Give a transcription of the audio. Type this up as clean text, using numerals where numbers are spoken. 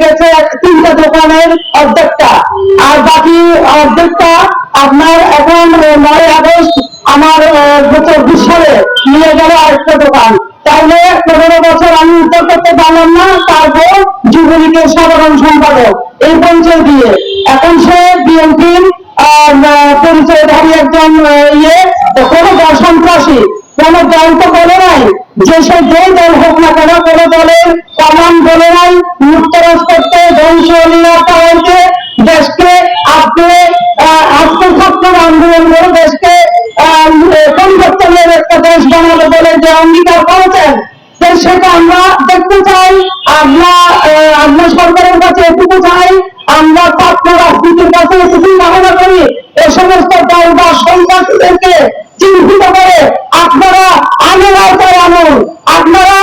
গেছে 3টা দোকানের অর্ধেকটা, আর বাকি অর্ধেকটা আপনার এখন 9 আগস্ট আমার 2024 সালে নিয়ে গেল আরেকটা দোকান। তাহলে 15 বছর আমি উদ্ধার করতে পারলাম না, তারপর যুবলীগের সাধারণ সম্পাদক এই পরিচয় দিয়ে এখন সে বিএনপির পরিচয়ধারী একজন কোনো দল সন্ত্রাসী, কোন দল তো বলে নাই যে সে যে দল হোক না কেন, কোন দলের কমান বলে নাই মুক্তরাজ করতে ধ্বংসলীলাকে দেশকে আপনি আজকে ছাত্র আন্দোলন করে দেশকে পরিবর্তনের একটা দেশ বানাবে বলে যে অঙ্গীকার করেছেন, সেটা আমরা দেখতে চাই। আমরা সরকারের কাছে এটুকু চাই, আমরা ছাত্র রাজনীতির কাছে এটুকুই কামনা করি, এ সমস্ত দল বা সন্ত্রাসীদেরকে চিহ্নিত করে আপনারা আইনের আওতায় আনুন, আপনারা